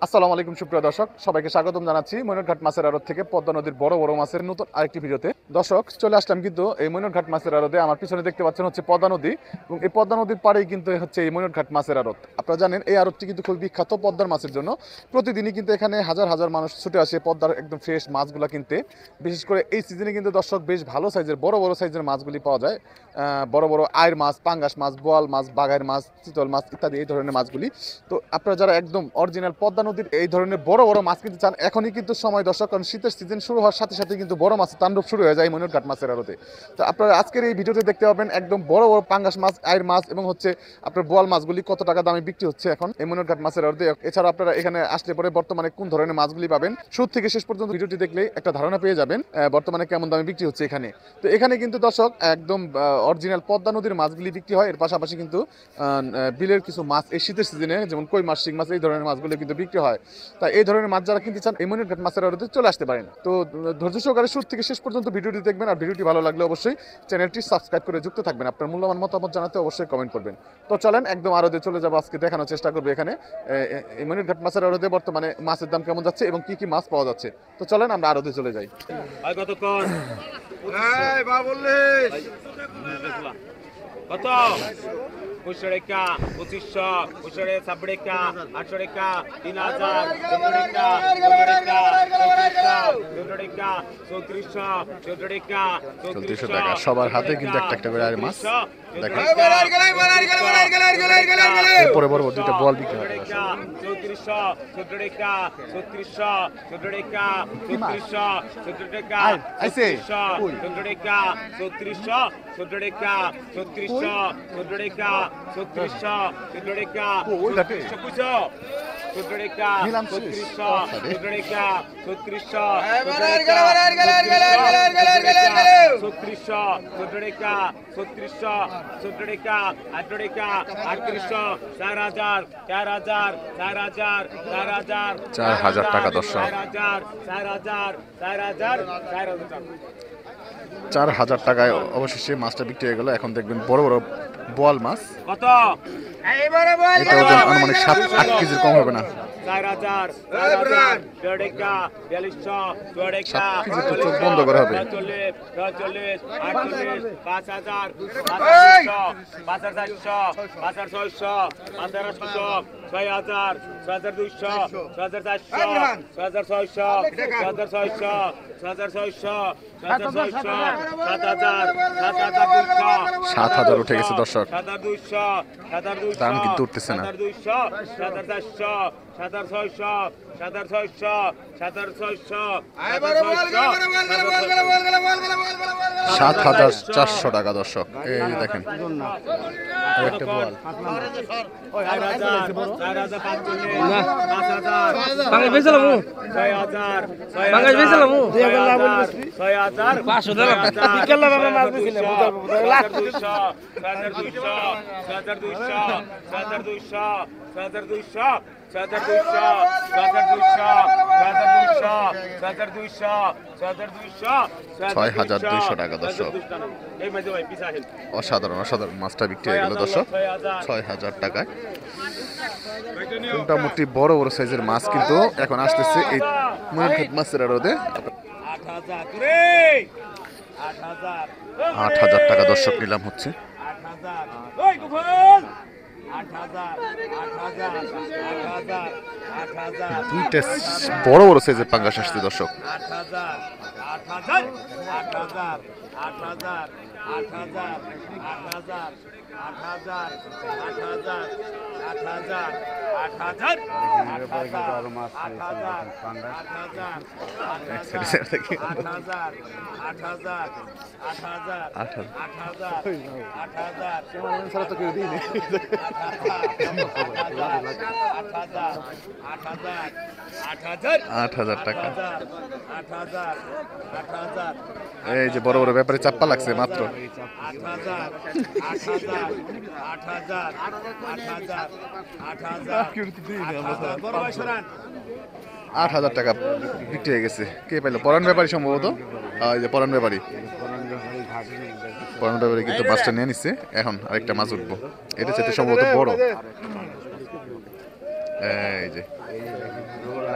আসসালামু আলাইকুম সুপ্রিয় দর্শক, সবাইকে স্বাগতম জানাচ্ছি ময়ূরঘাট মাছের আড়ত থেকে পদ্মা নদীর বড় বড় মাছের নতুন আরেকটি ভিডিওতে। দর্শক, চলে আসলাম কিন্তু এই ময়ূরঘাট মাছের আড়তে। আমার পিছনে দেখতে পাচ্ছেন হচ্ছে পদ্মা নদী, এবং এই পদ্মা নদীর পাড়েই কিন্তু হচ্ছে এই ময়ূরঘাট মাছের আড়ত। আপনারা জানেন এই আড়তটি কিন্তু খুব বিখ্যাত পদ্মার মাছের জন্য। প্রতিদিনই কিন্তু এখানে হাজার হাজার মানুষ ছুটে আসে পদ্মার একদম ফ্রেশ মাছগুলো কিনতে। বিশেষ করে এই সিজনে কিন্তু দর্শক বেশ ভালো সাইজের বড় বড় সাইজের মাছগুলি পাওয়া যায়। বড় বড় আয়ের মাছ, পাঙ্গাস মাছ, বোয়াল মাছ, বাগাইর মাছ, চিতল মাছ ইত্যাদি এই ধরনের মাছগুলি। তো আপনারা যারা একদম অরিজিনাল পদ্মা নদীর এই ধরনের বড় বড় মাছ কিনতে চান, এখনই কিন্তু সময় দর্শক, কারণ শীতের সিজন শুরু হওয়ার সাথে সাথে কিন্তু বড় মাছের তাণ্ডব শুরু হয়ে যায় ময়ূরঘাট মাছের আড়তে। তো আপনারা আজকের এই ভিডিওতে দেখতে পাবেন একদম বড় বড় পাঙ্গাস মাছ, আয়ের মাছ এবং হচ্ছে আপনার বোয়াল মাছগুলি কত টাকা দামে বিক্রি হচ্ছে এখন এই ময়ূরঘাট মাছের আড়তে। এছাড়া আপনারা এখানে আসলে পরে বর্তমানে কোন ধরনের মাছগুলি পাবেন, শুরু থেকে শেষ পর্যন্ত ভিডিওটি দেখলেই একটা ধারণা পেয়ে যাবেন বর্তমানে কেমন দামে বিক্রি হচ্ছে এখানে। তো এখানে কিন্তু দর্শক একদম অরিজিনাল পদ্মা নদীর মাছগুলি বিক্রি হয়। এর পাশাপাশি কিন্তু বিলের কিছু মাছ এই শীতের সিজনে, যেমন কই মাছ, শিং মাছ, এই ধরনের মাছগুলো কিন্তু বিক্রি হয়। তাই এই ধরনের মাছ যারা কিনতে চান এই ময়ূরঘাট মাছের আড়তে চলে আসতে পারেন। তো ধৈর্য সহকারে শুরু থেকে শেষ পর্যন্ত ভিডিওটি দেখবেন, আর ভিডিওটি ভালো লাগলে অবশ্যই চ্যানেলটি সাবস্ক্রাইব করে যুক্ত থাকবেন। আপনার মূল্যবান মতামত জানাতে অবশ্যই কমেন্ট করবেন। তো চলেন একদম আড়তে চলে যাবো, আজকে দেখানোর চেষ্টা করবো এখানে এই ময়ূরঘাট মাছের আড়তে বর্তমানে মাছের দাম কেমন যাচ্ছে এবং কি কি মাছ পাওয়া যাচ্ছে। তো চলেন আমরা আড়তে চলে যাই। কত 500 টাকা, 2500, 500 ছাব্বিশ টাকা, 800 টাকা, 3000, 14 টাকা, 3400, 14 টাকা, 3400 টাকা সবার হাতে কিন্তু একটা একটা করে আয়ের মাছ। দেখেন এরপরে বড় বড় দুইটা বল বিক্রি হয়। 3400, 14 টাকা, 3600, 14 টাকা, 3400, 14 টাকা, 3400, 14 টাকা, 3400, 14 টাকা, 3400, 14 টাকা, 3400, 14 টাকা, 3400, 14 টাকা, 3400, 14 টাকা, 3400, 14 টাকা, 3400, 14 টাকা, 18 টাকা, 3800, 4000, 4000, 4000, 4000, 4000 টাকা দর্শক। 4000, 4000, 4000, 4000। 4000 টাকায় অবশেষে মাছটা বিক্রি হয়ে গেল। এখন দেখবেন বড় বড় বোয়াল মাছ। কত? এটা ওজন আনুমানিক 7-8 কেজির কম হবে না। 4000, 4000, 1.5 টাকা, 4200, 1.5 টাকা, 7 কেজি তো চোখ বন্ধ করা হবে। 40, 40, 48, 5000, 5400, 5400, 5600, 5800, 6000, 6200, 6400, 6600, 6600, 6600, 6600, 7000, 7200, 7000 উঠে গেছে দর্শক। 7200, 7200, দাম কিন্তু উঠতেছে না। 7200, 7400, 7600, 7600, 7600, 7400 টাকা দর্শক। এই যে দেখেন একটা বোয়াল। $6200 টাকা দর্শক। অসাধারণ অসাধারণ মাছটা বিক্রি হয়ে গেল দর্শক 6000 টাকায়। মোটামুটি বড় বড় সাইজের মাছ কিন্তু এখন আসতেছে এই ময়ূরঘাট মাছের আড়তে। 8000 টাকা দর্শক নিলাম হচ্ছে। দুইটা বড় বড় সাইজের পাঙ্গাস আসছে দর্শক। 8000 টাকা। এই যে বড় বড় ব্যাপারে চাপ্পা লাগছে মাত্র। 8000 টাকা বিক্রি হয়ে গেছে। কে পাইলো? পরান ব্যাপারী সম্ভবত। এই যে পরান ব্যাপারী কিন্তু মাছটা নিয়ে নিচ্ছে। এখন আরেকটা মাছ উঠবো, এটা চাইতে সম্ভবত বড়। এই যে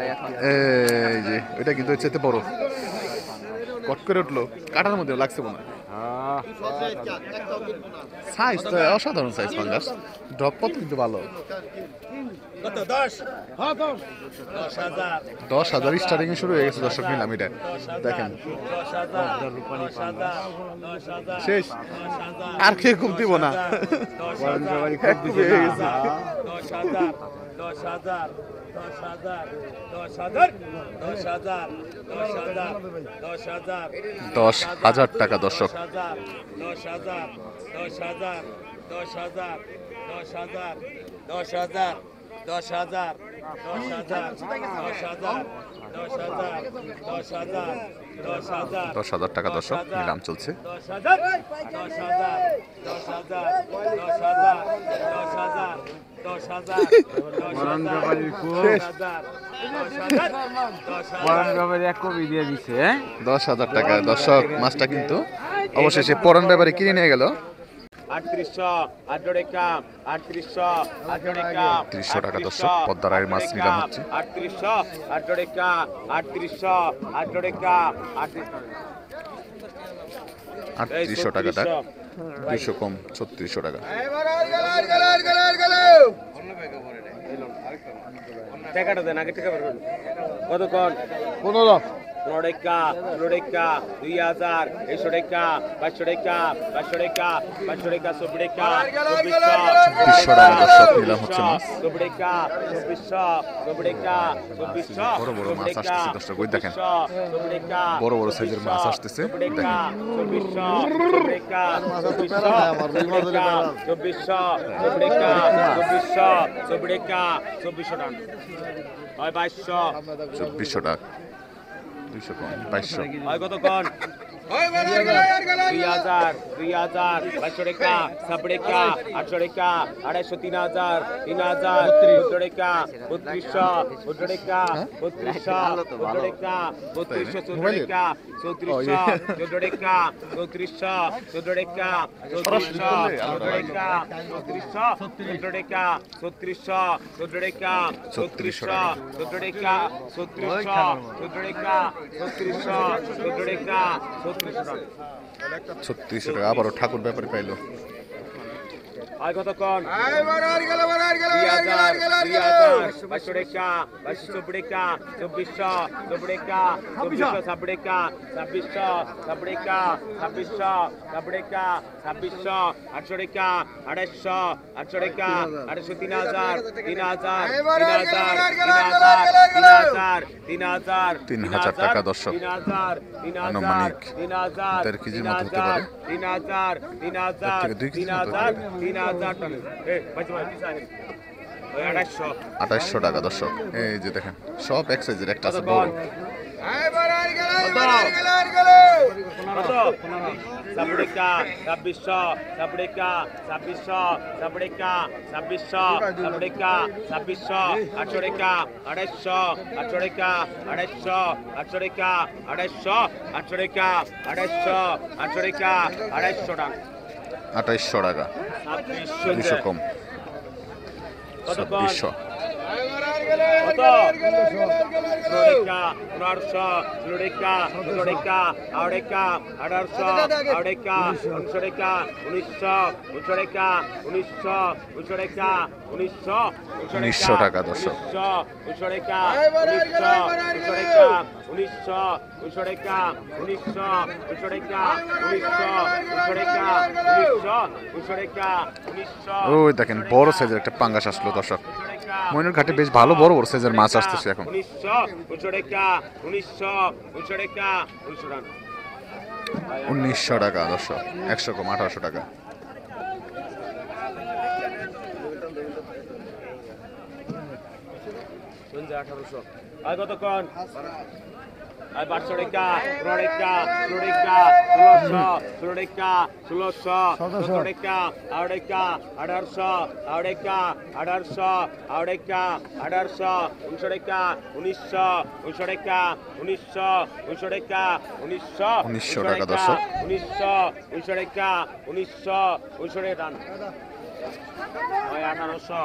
এই যে এটা কিন্তু এর চাইতে বড়, কট করে উঠলো, কাটার মধ্যে লাগছে মনে হয়। সাইজ তো অসাধারণ সাইজ পাঙ্গাস, ড্রপ পথ কিন্তু ভালো। কত 10? হ্যাঁ 10। 10,000 10,000 স্টার্টিং শুরু হয়ে গেছে দর্শক, নিলাম এটা দেখেন 10,000 শেষ, আর খেয়ে খুব দিব না। 10,000 টাকা দর্শক। 10,000 টাকা দর্শক, নিলাম চলছে। 10,000 টাকা দর্শক, মাছটা কিন্তু অবশেষে পরান ব্যাপারে কিনে নিয়ে গেল। 300 টাকা দর্শক, পদ্মার আয়ের মাছ নিলাম হচ্ছে। 3800 টাকা ডাক, 200 কম 3600 টাকা। টাকাটা দেন আগে, টাকা কতক্ষণ? 15 Florica, 2,000, 100 টাকা, 500 টাকা, 500 টাকা, Sobrica, 200 টাকা দর্শক, নিলাম হচ্ছে মাছ। Sobrica, 2400, বড় বড় মাছ আসতেছে দর্শক, ওই দেখেন Sobrica, বড় বড় সাইজের মাছ আসতেছে দেখেন। 2400 টাকা। হয় 2200, 2400 টাকা, 200 কম 2200। হয় কতক্ষণ? 2,000, 500 টাকা, 700 টাকা, 800 টাকা, 250, 3,000, 1400 টাকা, 3200, 14 টাকা, 3200, 14 টাকা, 3200, 14 টাকা, 3400, 14 টাকা, 3400, 14 টাকা, 3400, 14 টাকা, 3400, 14 টাকা, 3400, 14 টাকা, 3400, 14 টাকা, 3400, 14 টাকা, 3400, 14 টাকা, 3600 টাকা আবারও ঠাকুর ব্যাপারে পাইলো। আর কতক্ষণ? 500 টাকা, 500 টাকা, 2400, 24 টাকা, 2400, 7 টাকা, 2600, 7 টাকা, 2600, 7 টাকা, 2600, 800 টাকা, 250, 800 টাকা, 250, 3,000, 3,000, 3,000, 3,000 টাকা দর্শক, 3,000, 3,000, আনুমানিক 3,000, 1.5 কেজির মতো হতে পারে। 3,000, 3,000, থেকে 2 কেজির মতো 3,000 টাকা। এই বাজি ভাই পিছায়। ওই 250, 2800 টাকা দর্শক, এই যে দেখেন সব এক সাইজের, একটা আছে বড়। কত? 7 টাকা, 2600, 7 টাকা, 2600, 7 টাকা, 2600, 7 টাকা, 2600, 800 টাকা, 250, 800 টাকা, 250, 800 টাকা, 250, 800 টাকা, 250, 800 টাকা, 250 টাকা। 2800 টাকা, 200 2600 কম কত? 2600। কত? 16 টাকা, 1500, 16 টাকা, 17 টাকা, 18 টাকা, 1800, 18 টাকা, 1900 টাকা, 1900, 1900 টাকা, 1900, 1900 টাকা, 1900, 1900 টাকা দর্শক। 1900 টাকা, 1900, 1900 টাকা, 1900, 1900 টাকা, 1900, 1900 টাকা, 1900, 1900 টাকা, 1900, 1900 টাকা, 1900। ওই দেখেন বড় সাইজের একটা পাঙ্গাস আসলো দর্শক, মইনুর ঘাটে বেশ ভালো বড় বড় সাইজের মাছ আসতেছে এখন। 1900 টাকা, 1900 টাকা, 1900 টাকা দর্শক, 100 কম 1800 টাকা। 1800। আর কতক্ষণ? আর 500 টাকা, 15 টাকা, 16 টাকা, 1600, 16 টাকা, 1600, 17 টাকা, 18 টাকা, 1800, 18 টাকা, 1800, 18 টাকা, 1800, 1900 টাকা, 1900, 1900 টাকা, 1900, 1900 টাকা, 1900, 1900 টাকা দর্শক। 1900, 1900 টাকা, 1900, 1900 টাকা। ওই 1800।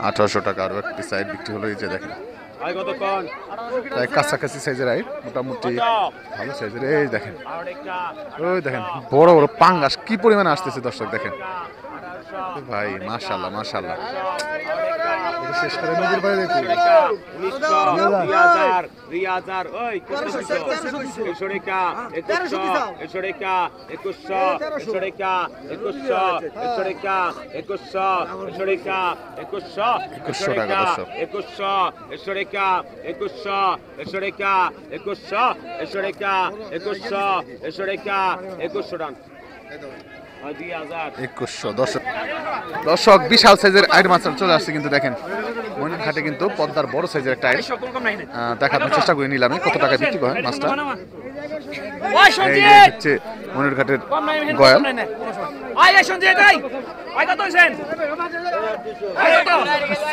1800 টাকা আরো একটি সাইড বিক্রি হলো, এই যে দেখেন ভাই কতক্ষণ প্রায় কাছাকাছি সাইজের হাইট, মোটামুটি ভালো সাইজের। এই দেখেন, ওই দেখেন বড় বড় পাঙ্গাস কি পরিমাণে আসতেছে দর্শক দেখেন ভাই, মাশাআল্লাহ মাশাআল্লাহ। শেষ করে নদীর বাইরে দেখি 2000 2000 ওই 2100 টাকা 2100 টাকা 2100 টাকা 2100 টাকা 2100 টাকা 2100 টাকা দর্শক। 2100 টাকা 2100 টাকা 2100 টাকা 2100 টাকা 2100 টাকা 2100 দর্শক। দর্শক বিশাল সাইজের আইড মাছ চলে আসছে কিন্তু দেখেন মইনুল ঘাটে কিন্তু পদ্মার বড় সাইজের একটা আইড দেখানোর চেষ্টা করে নিলাম কত টাকায় বিক্রি করে মাছটা। এই যে হচ্ছে মইনুল ঘাটের গয়াল।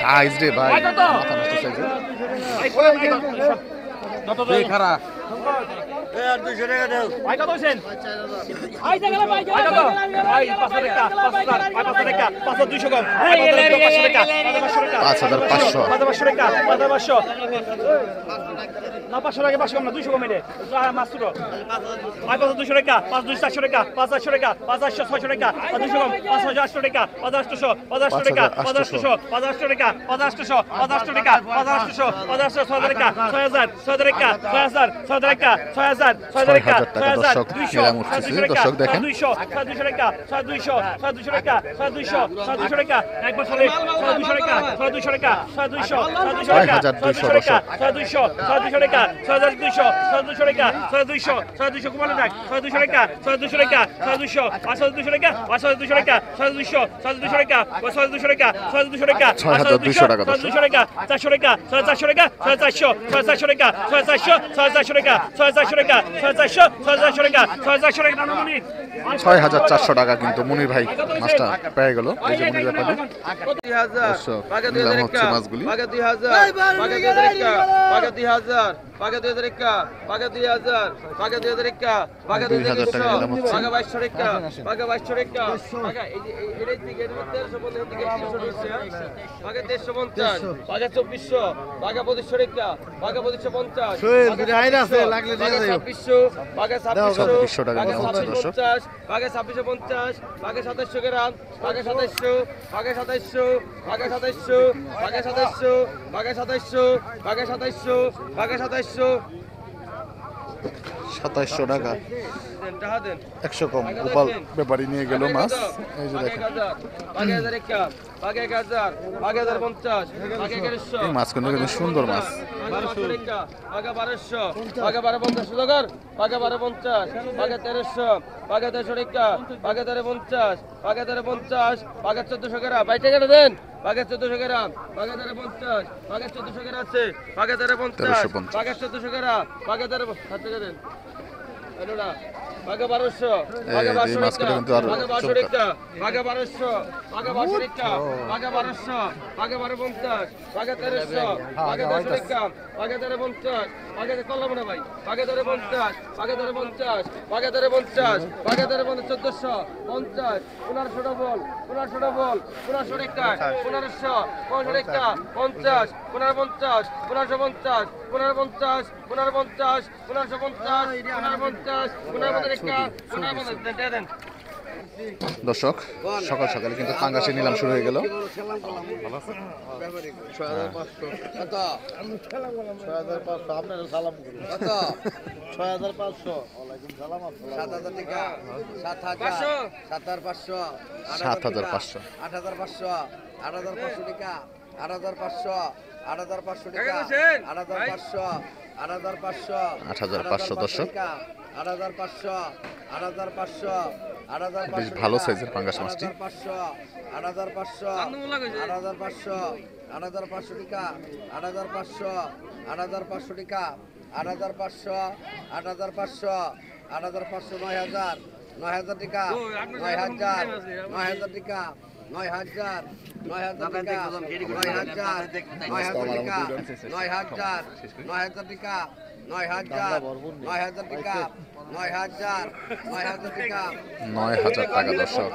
সাইজ রে ভাই, মাথা নষ্ট সাইজের। খারাপ দর্শক দেখেন 6400 টাকা কিন্তু মনির ভাই মাছটা পেয়ে গেল। এই যে মনির ব্যাপারে নিলাম হচ্ছে মাছগুলি। 2600 টাকা নেওয়া হচ্ছে দর্শক। 2650 2700 গ্রাম 2700 2700 2700 2700 2700 টাকা 100 কম গোপাল ব্যাপারী নিয়ে গেল মাছ। এই যে দেখেন এই মাছ কিন্তু সুন্দর মাছ। 1200 গ্রাম বাইটে কেটে দেন। 1400 গ্রাম 1400 গ্রাম আছে 1450 গ্রাম 1400 দেন। এনোরা 1200 1200 টাকা 1200 টাকা 1250 1300 টাকা 1350 কল্লাম না ভাই 1350 1400 50 1500 ডবল 1500 টাকা 1500 টাকা 50 1550 দর্শক সকাল সকালে কিন্তু পাঙ্গাসের নিলাম শুরু হয়ে গেল। 8500 দর্শক। বেশ ভালো সাইজের পাঙ্গাস মাছটি। 8500 টাকা 8500 টাকা 8500 9000 টাকা 9000 টাকা 9000 টাকা 9000 টাকা দর্শক।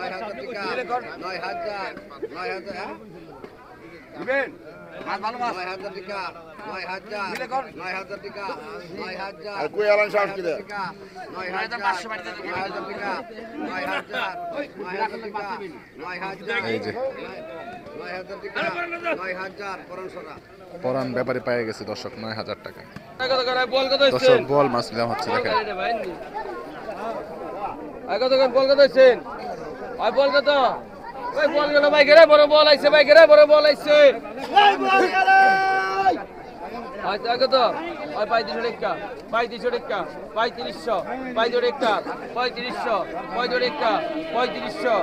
9000 টাকা 9,000 টাকা 9,000 আর কই আলান সাহস কি দেয়? টাকা 9,000 9,000 টাকা 9,000 টাকা 9,000 এই যে 9,000 টাকা 9,000 পরশরা পরান ব্যাপারে পেয়ে গেছে দর্শক 9,000 টাকা। কত করে বল কত দর্শক বল মাছ নিলাম হচ্ছে দেখেন। কত করে বল কত হইছেন? ওই বল কত? ওই বল গেল ভাই গেরে বড় বল আইছে ভাই গেরে বড় বল আইছে। আচ্ছা কত? ওই 3500 টাকা 3500 টাকা 3500 3500 টাকা 3500 3500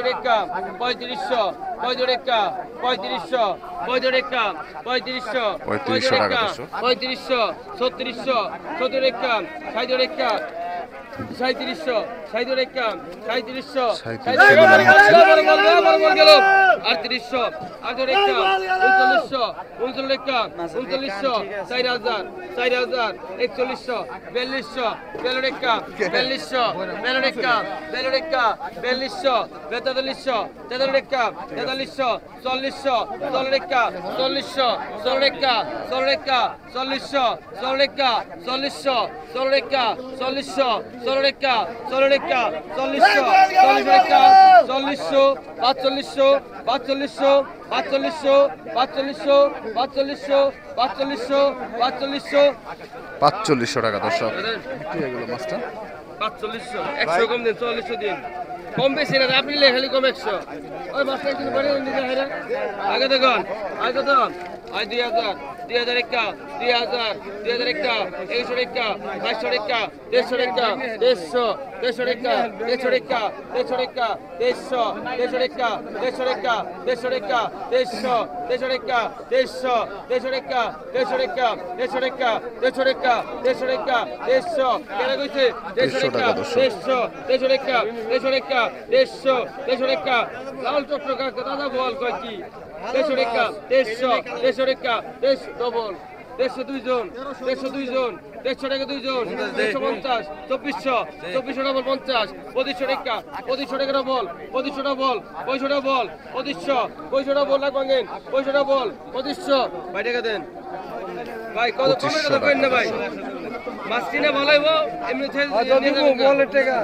টাকা 3500 3500 টাকা 3500 3500 টাকা 3500 3500 টাকা 3500 3500 টাকা দর্শক। 3500 3600 17 টাকা 60 টাকা 3700 60 টাকা 3700 3800 টাকা 3900 টাকা 3900 4000 4100 4100 4200 টাকা 4200 টাকা 4200 টাকা 4300 টাকা 4400 4400 টাকা 4400 টাকা 16 টাকা 4000 16 টাকা 4000 16 টাকা 4000 16 টাকা 16 টাকা 4000 40 টাকা 4000 4500 4500 4500 4500 4500 4500 4500 টাকা দর্শক। কি এগুলো মাছটা? 4500 100 কম দিন 4400 দিন কম বেশি না আপনি খালি কম 100 ওই মাছটা একটু বড় নিতে হয় না আগে দেখুন আগে তো আই 2000 2000 টাকা 2000 2000 টাকা 100 টাকা 500 টাকা 150 টাকা 150 150 টাকা 150 টাকা 150 টাকা 150 150 টাকা 150 টাকা 150 টাকা 150 150 টাকা 150 150 টাকা 150 টাকা 150 টাকা 150 টাকা 150 টাকা 150 কেন কইছে 150 টাকা 150 150 টাকা 150 টাকা 150 150 টাকা লাল টকটকা দাদা বল কয় কি 150 টাকা 150 150 টাকা 150 ডবল 150 জন 150 জন 150 টাকা 2 জন 150 2400 2400 ডবল 50 2500 টাকা 2500 টাকা ডবল 2500 ডবল 2500 ডবল 2500 2500 ডবল লাগবেন 2500 ডবল 2500 ভাই টাকা দেন ভাই কত কমে কত কইন না ভাই মাছ কিনে ভালোইবো এমনি বলের টাকা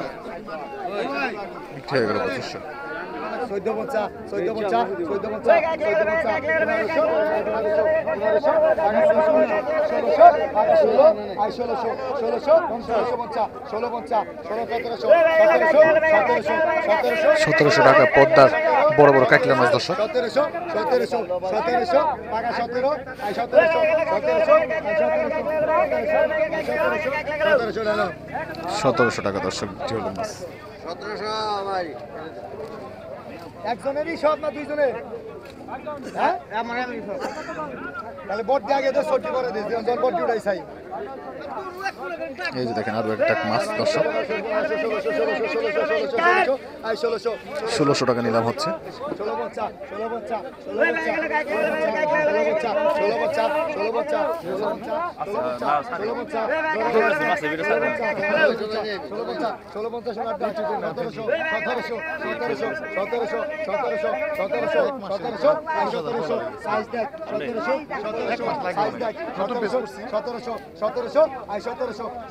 ঠিক হয়ে গেল 2500। 1700 টাকা পদ্মার বড় বড় কাকলা মাছ দর্শক। 1700 টাকা দর্শক বিক্রি হলো মাছ। 1700 ভাই একজনেরই সব না দুইজনের? হ্যাঁ তাহলে বট দিয়ে আগে তো সর্টি করে দিস বট দিয়ে উঠাই চাই। এই যে দেখেন আরো একটা মাছ দর্শক 1600 টাকা নিলাম হচ্ছে।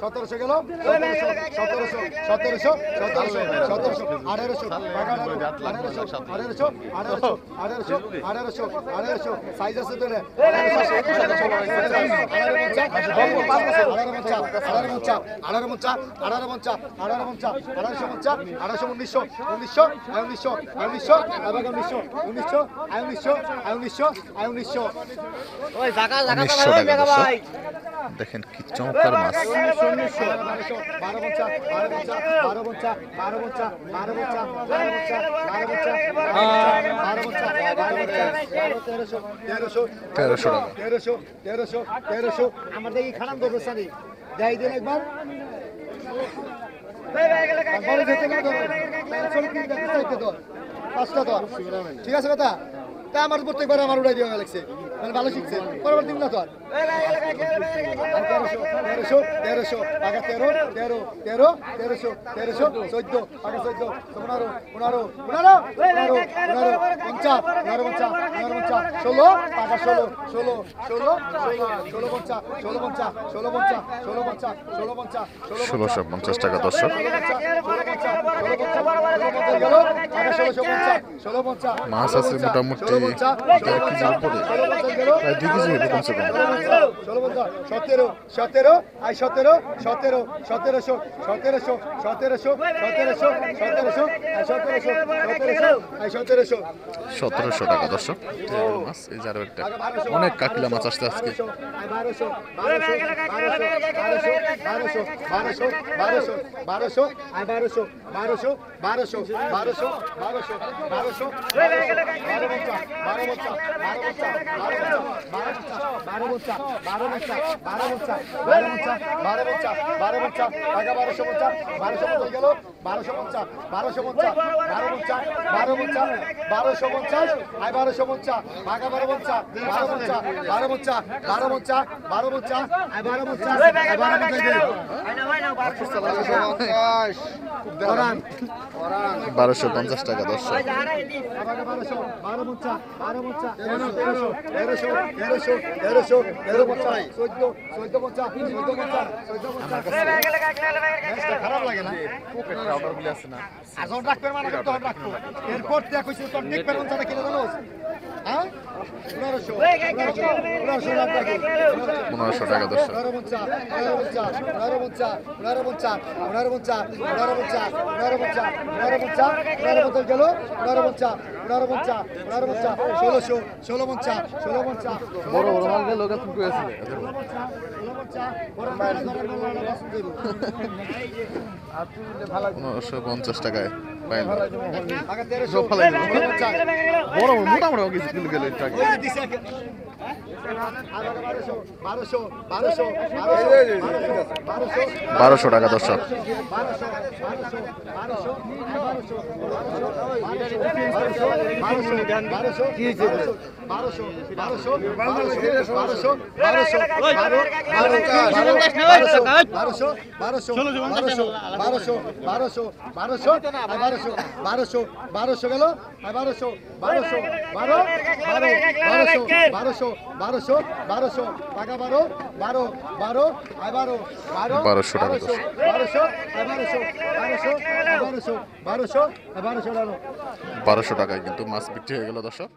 1700 গেল 1700 সাইজ আছে তো রে 1900 দেখেন কি চমৎকার মাছ। 1300 আমার দেখি খারাপ করবে সানি যাই দিন একবার পাঁচটা তো ঠিক আছে কথা তা আমার প্রত্যেকবার আমার উড়াই দেওয়া লাগছে মানে ভালো শিখছে পরবর্তী না তো আর 1300 1300 টাকা 13 13 13 1300 1300 14 টাকা 14 15 15 15 50 16 টাকা 16 16 16 16 50 16 50 16 50 16 50 16 50 1650 টাকা দর্শক। মাছ আছে মোটামুটি 1 কেজির উপরে, প্রায় 2 কেজি হবে কমসে কম। 17 17 আই 17 17 1700 1700 1700 1700 1700 আই 1700 1700 আই 1700 1700 টাকা দর্শক। মাছ এই যে আরো একটা অনেক কাকিলা মাছ আসছে আজকে। 1200 1200 1200 1200 1200 1200 আই 1200 1200 1200 1200 1200 1200 বারোশো 50 টাকা দর্শক। 1300 খারাপ লাগে না এরপর দেখো তোর দেখবে কিনে জানো হ্যাঁ 1500 টাকা দর্শক। 16 বড় বড় মাল গেল গাছ কই আছে? 1550 টাকায় পাইল। বড় মোটামুটি কিছু কিলো গেলে টাকা। 1200 টাকা দর্শক। 1200 গেল 1200 টাকা 12 12 12 আই 12 1200 টাকা দর্শক। 1200 1200 টাকায় কিন্তু মাছ বিক্রি হয়ে গেল দর্শক।